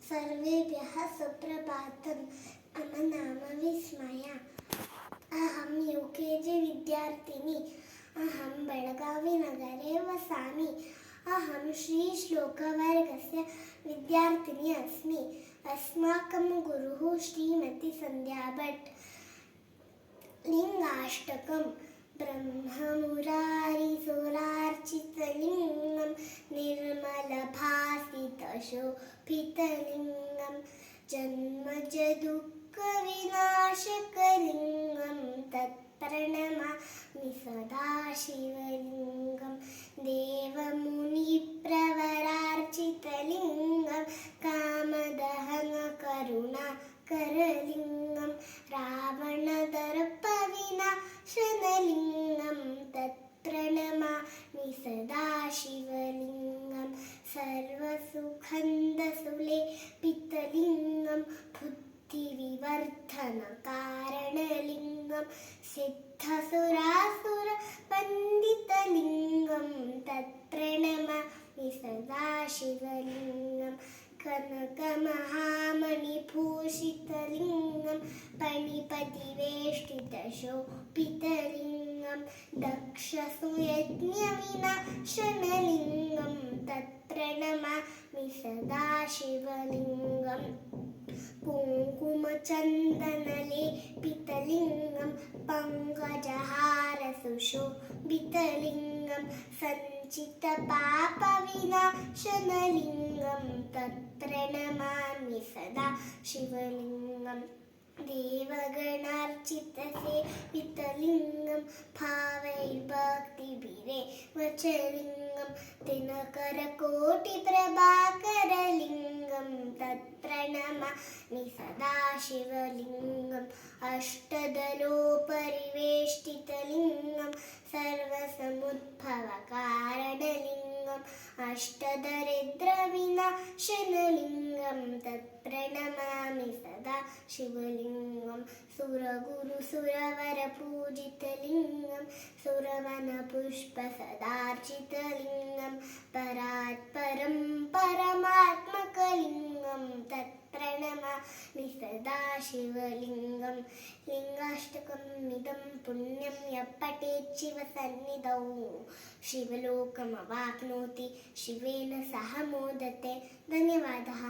सर्वेभ्यः सुप्रभातम्। मम नाम विस्मया। अहं UKG विद्यार्थिनी। अहं बेळगाविनगरे वसामि। अहं श्रीश्लोकवर्गस्य विद्यार्थिनी अस्मि। अस्माकं गुरुः श्रीमती सन्ध्या भट्। लिङ्गाष्टकं ब्रह्ममुरारिसुरार्चितलिङ्गं निर्मलभासितशोभितलिङ्गं जन्मजदुःखविनाशकलिङ्गं तत्प्रणमामि सदा शिवलिङ्गं देवमुनिप्रवरार्चितलिङ्गं कामदहनकरुणाकरलिङ्गं रावणदर्पविनाशनलिङ्गं तत्प्रणमामि सदा शिवलिङ्गं सर्वसुगन्धसुलेपितलिङ्गं बुद्धिविवर्धनकारणलिङ्गं सिद्धसुरासुरवन्दितलिङ्गं तत्प्रणमामि सदा शिवलिङ्गं कनकमहामणिभूषितलिङ्गं पणिपतिवेष्टितशोभितलिङ्गं दक्षसुयज्ञविनाशनलिङ्गं तत्प्रणमामि सदा शिवलिङ्गं कुङ्कुमचन्दनलेपितलिङ्गं पङ्कजहारसुशोभितलिङ्गं सञ्चितपापविनाशनलिङ्गं तत्प्रणमामि सदा शिवलिङ्गं देवगणार्चितसेवितलिङ्गं भावैर्भक्तिभिरेवचलिङ्गं दिनकरकोटिप्रभाकरलिङ्गं तत्प्रणमामि सदा शिवलिङ्गम् अष्टदलोपरिवेष्टितलिङ्गं सर्वसमुद्भवकारणलिङ्गम् अष्टदरिद्रविनाशनलिङ्गं तत्प्रणमामि सदा शिवलिङ्गं सुरगुरुसुरवरपूजितलिङ्गं सुरवनपुष्पसदार्चितलिङ्गं परात्परं परमात्मकलिङ्गं तत्प्रणमामि सदा शिवलिङ्गं लिङ्गाष्टकमिदं पुण्यं यः पठेत् शिवसन्निधौ शिवलोकमवाप्नोति शिवेन सह मोदते। धन्यवादः।